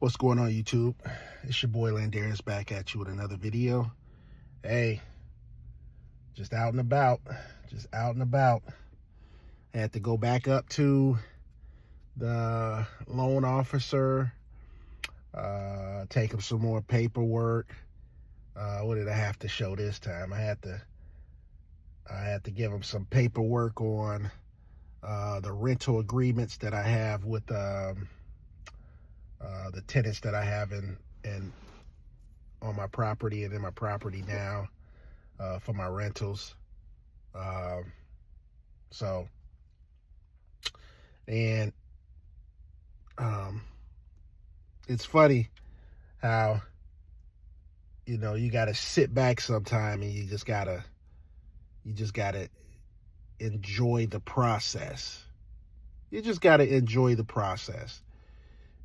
What's going on, YouTube? It's your boy Landarius back at you with another video. Hey, just out and about. I had to go back up to the loan officer, take him some more paperwork. What did I have to show this time? I had to give him some paperwork on the rental agreements that I have with the tenants that I have in on my property and in my property now for my rentals. So, and it's funny how, you got to sit back sometime and you just gotta enjoy the process. You just got to enjoy the process.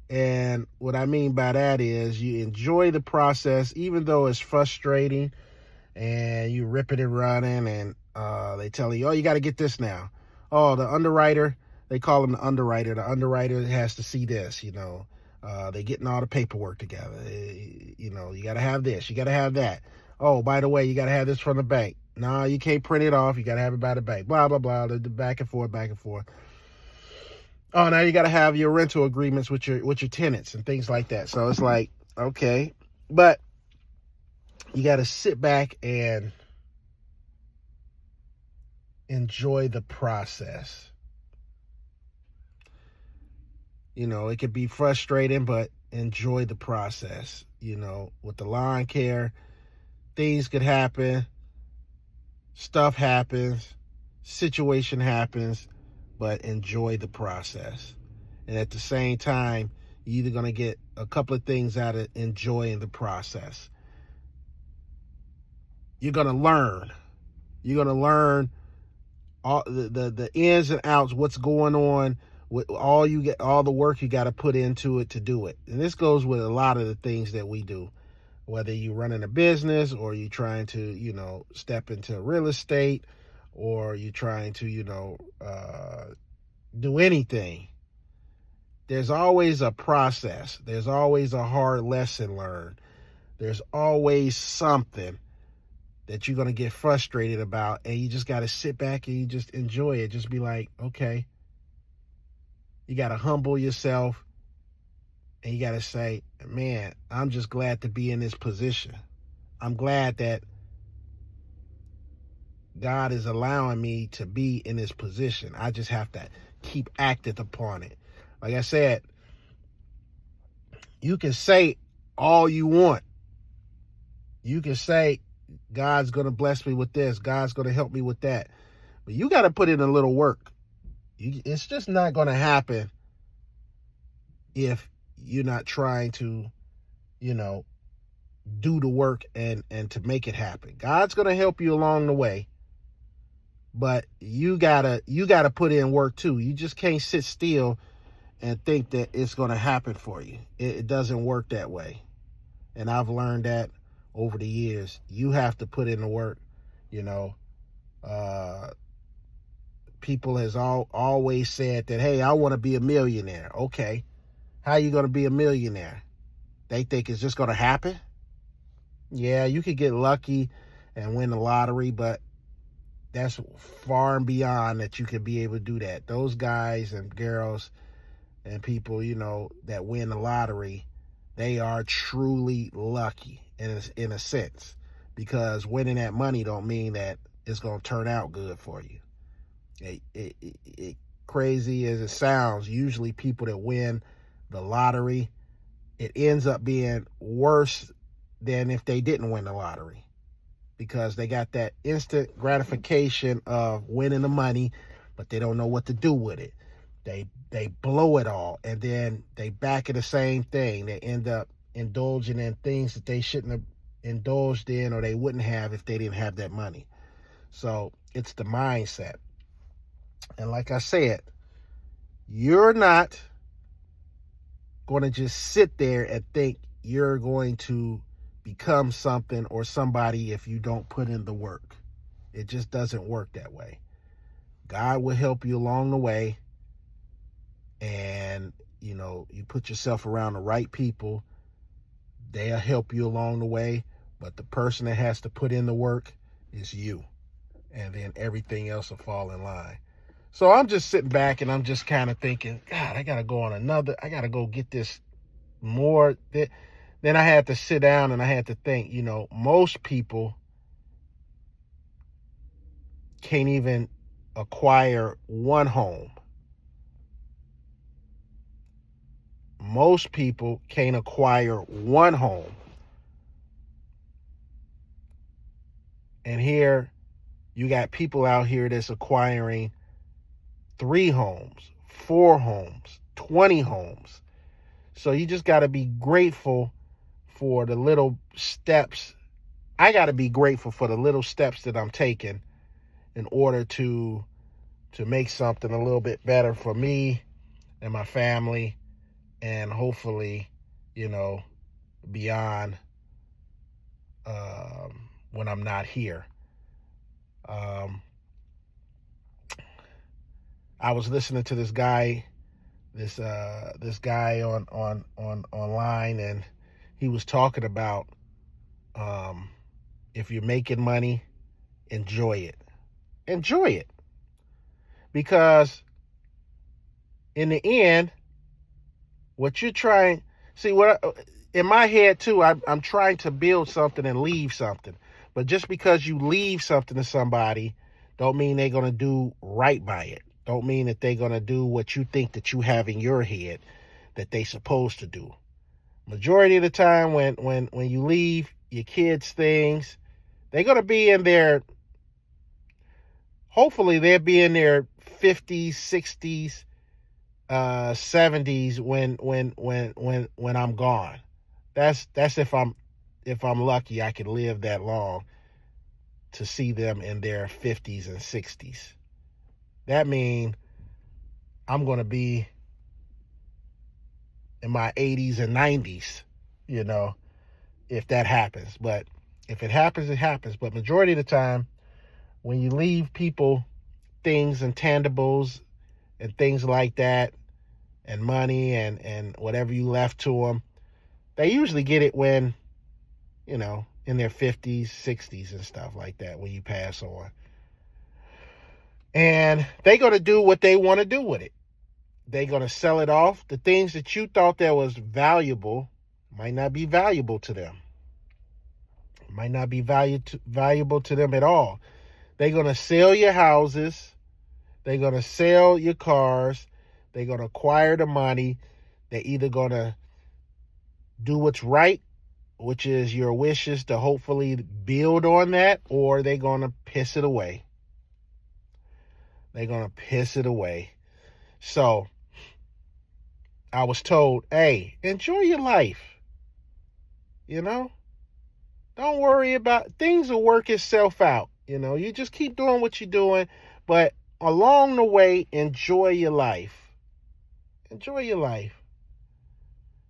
And what I mean by that is you enjoy the process, even though it's frustrating and you ripping and running and they tell you, oh, you got to get this now. Oh, the underwriter, they call him the underwriter. The underwriter has to see this, they getting all the paperwork together. You got to have this, you got to have that. Oh, by the way, you got to have this from the bank. No, you can't print it off. You got to have it by the bank. Blah, blah, blah. The back and forth. Oh, now you got to have your rental agreements with your tenants and things like that. So it's like, okay, but you got to sit back and enjoy the process. It could be frustrating, but enjoy the process. With the lawn care, things could happen, stuff happens, situation happens, but enjoy the process. And at the same time, you're either going to get a couple of things out of enjoying the process. You're going to learn. You're going to learn all the ins and outs, what's going on, with all the work you got to put into it to do it. And this goes with a lot of the things that we do, whether you're running a business or you're trying to, step into real estate, or you're trying to, do anything. There's always a process. There's always a hard lesson learned. There's always something that you're going to get frustrated about, and you just got to sit back and you just enjoy it. Just be like, okay. You got to humble yourself, and you got to say, man, I'm just glad to be in this position. I'm glad that God is allowing me to be in this position. I just have to keep acting upon it. Like I said, you can say all you want. You can say, God's going to bless me with this. God's going to help me with that. But you got to put in a little work. It's just not going to happen if you're not trying to, do the work and to make it happen. God's going to help you along the way, but you gotta put in work too. You just can't sit still and think that it's going to happen for you. It doesn't work that way. And I've learned that over the years. You have to put in the work. People has always said that, hey, I want to be a millionaire. Okay. How you going to be a millionaire? They think it's just going to happen? Yeah, you could get lucky and win the lottery, but that's far and beyond that you could be able to do that. Those guys and girls and people, that win the lottery, they are truly lucky in a sense, because winning that money don't mean that it's going to turn out good for you. It crazy as it sounds, usually people that win the lottery, it ends up being worse than if they didn't win the lottery, because they got that instant gratification of winning the money, but they don't know what to do with it. They blow it all, and then they back in the same thing. They end up indulging in things that they shouldn't have indulged in, or they wouldn't have if they didn't have that money. So it's the mindset. And like I said, you're not going to just sit there and think you're going to become something or somebody if you don't put in the work. It just doesn't work that way. God will help you along the way, and you put yourself around the right people, they'll help you along the way. But the person that has to put in the work is you. And then everything else will fall in line. So I'm just sitting back and I'm just kind of thinking, God, I got to go get this more. Then I had to sit down and I had to think, most people can't even acquire one home. Most people can't acquire one home. And here you got people out here that's acquiring 3 homes, 4 homes, 20 homes. So you just got to be grateful for the little steps. I got to be grateful for the little steps that I'm taking in order to make something a little bit better for me and my family, and hopefully, beyond when I'm not here. I was listening to this guy on online, and he was talking about if you're making money, enjoy it. Enjoy it. Because in the end, what you're trying, in my head too, I'm trying to build something and leave something. But just because you leave something to somebody, don't mean they're going to do right by it. Don't mean that they're going to do what you think that you have in your head that they supposed to do. Majority of the time when you leave your kids things, they're going to be in their, hopefully they'll be in their 50s, 60s, 70s when I'm gone. That's if I'm lucky I can live that long to see them in their 50s and 60s. That means I'm going to be in my 80s and 90s, if that happens. But if it happens, it happens. But majority of the time, when you leave people things and tangibles and things like that, and money and whatever you left to them, they usually get it when, in their 50s, 60s and stuff like that, when you pass on. And they're going to do what they want to do with it. They're going to sell it off. The things that you thought that was valuable might not be valuable to them. Might not be valuable to them at all. They're going to sell your houses. They're going to sell your cars. They're going to acquire the money. They're either going to do what's right, which is your wishes to hopefully build on that, or they're going to piss it away. They're going to piss it away. So I was told, hey, enjoy your life. Don't worry about, things will work itself out. You just keep doing what you're doing, but along the way, enjoy your life. Enjoy your life.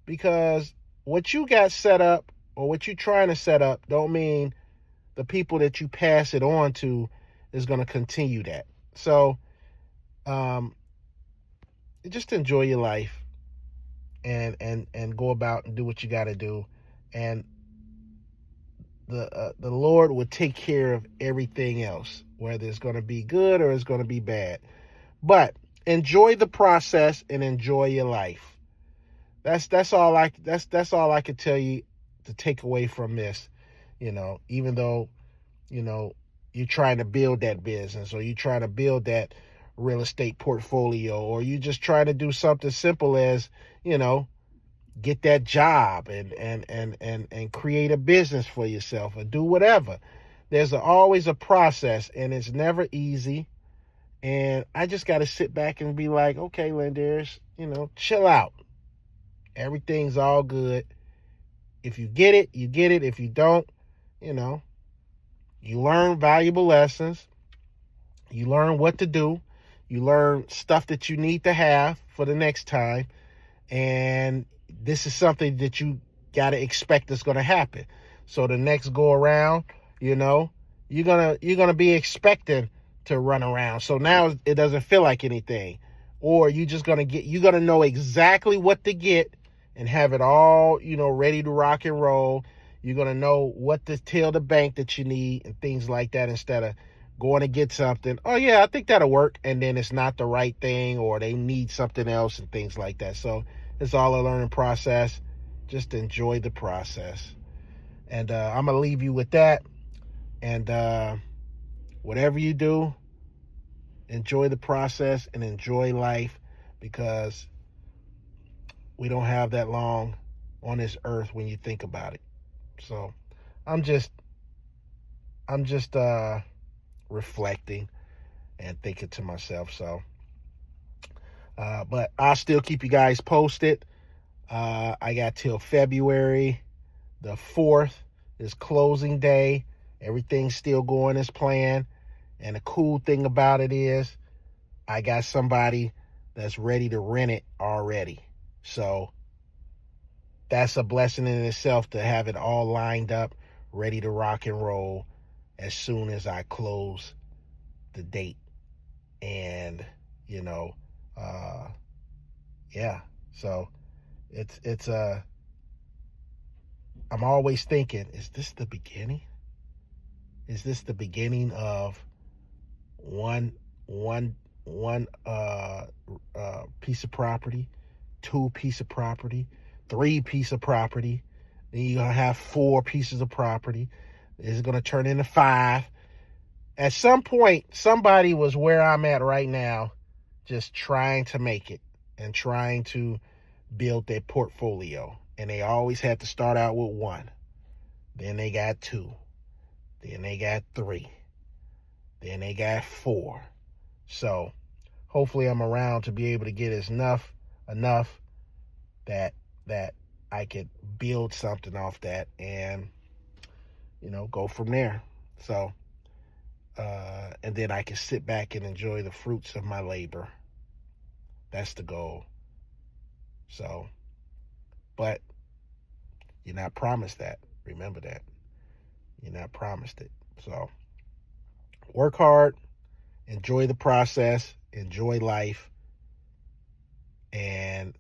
Because what you got set up or what you're trying to set up don't mean the people that you pass it on to is going to continue that. So just enjoy your life and go about and do what you got to do. And the Lord will take care of everything else, whether it's going to be good or it's going to be bad. But enjoy the process and enjoy your life. That's all I can tell you to take away from this. Even though you're trying to build that business, or you're trying to build that real estate portfolio, or you just trying to do something simple as get that job and create a business for yourself, or do whatever. There's always a process, and it's never easy. And I just got to sit back and be like, okay, Landarius, chill out. Everything's all good. If you get it, you get it. If you don't, you learn valuable lessons. You learn what to do. You learn stuff that you need to have for the next time. And this is something that you got to expect is going to happen. So the next go around, you're going to be expecting to run around. So now it doesn't feel like anything. or you're gonna know exactly what to get and have it all, ready to rock and roll. You're gonna know what to tell the bank that you need and things like that, instead of going to get something. Oh yeah, I think that'll work, and then it's not the right thing, or they need something else and things like that. So it's all a learning process. Just enjoy the process. And I'm gonna leave you with that. And whatever you do, enjoy the process and enjoy life, because we don't have that long on this earth when you think about it. So I'm just reflecting and thinking to myself. So but I'll still keep you guys posted. I got till February the 4th is closing day. Everything's still going as planned. And the cool thing about it is I got somebody that's ready to rent it already. So that's a blessing in itself, to have it all lined up, ready to rock and roll as soon as I close the date. And, yeah. So it's I'm always thinking, is this the beginning? Is this the beginning of one piece of property, 2 piece of property, 3 piece of property? Then you're gonna have 4 pieces of property. It's gonna turn into 5. At some point, somebody was where I'm at right now, just trying to make it and trying to build their portfolio. And they always had to start out with 1. Then they got 2. Then they got 3. Then they got 4. So hopefully I'm around to be able to get enough that I could build something off that and, go from there. So, and then I can sit back and enjoy the fruits of my labor. That's the goal. So, but you're not promised that. Remember that. You're not promised it. So work hard, enjoy the process, enjoy life, and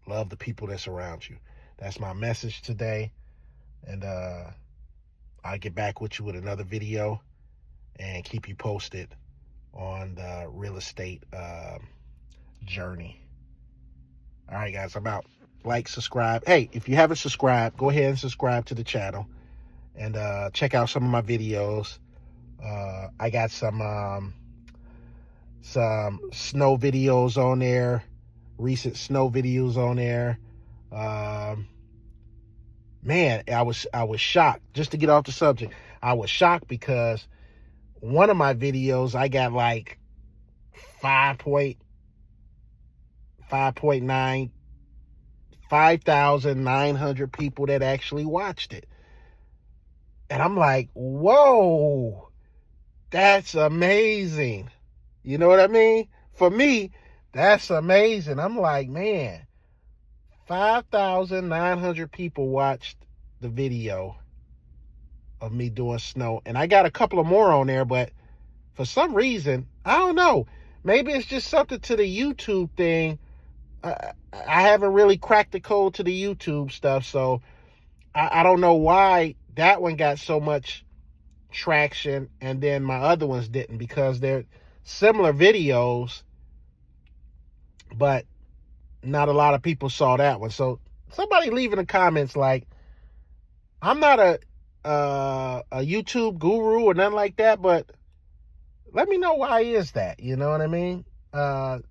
love the people that's around you. That's my message today. And I'll get back with you with another video and keep you posted on the real estate journey. All right, guys, I'm out. Like, subscribe. Hey, if you haven't subscribed, go ahead and subscribe to the channel and check out some of my videos. I got some snow videos on there, recent snow videos on there. Man, I was shocked. Just to get off the subject, I was shocked because one of my videos, I got like 5,900 people that actually watched it. And I'm like, whoa, that's amazing. You know what I mean? For me, that's amazing. I'm like, man, 5,900 people watched the video of me doing snow. And I got a couple of more on there, but for some reason, I don't know. Maybe it's just something to the YouTube thing. I haven't really cracked the code to the YouTube stuff, so I don't know why that one got so much traction and then my other ones didn't, because they're similar videos, but not a lot of people saw that one. So somebody leave in the comments, like, I'm not a YouTube guru or nothing like that, but let me know why is that. You know what I mean?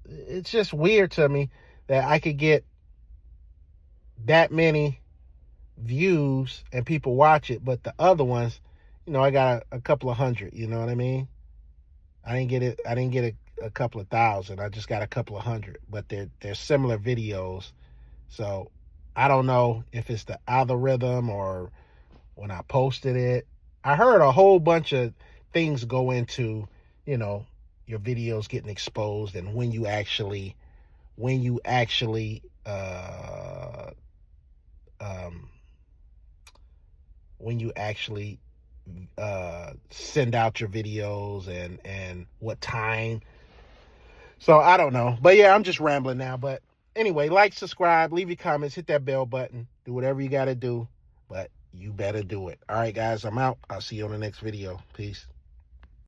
It's just weird to me that I could get that many views and people watch it, but the other ones, I got a couple of hundred. You know what I mean? I didn't get a couple of thousand. I just got a couple of hundred, but they're similar videos. So I don't know if it's the algorithm or when I posted it. I heard a whole bunch of things go into, your videos getting exposed, and when you actually send out your videos and what time So I don't know. But yeah, I'm just rambling now. But anyway, like, subscribe, leave your comments, hit that bell button, do whatever you got to do. But you better do it. All right, guys, I'm out. I'll see you on the next video. Peace.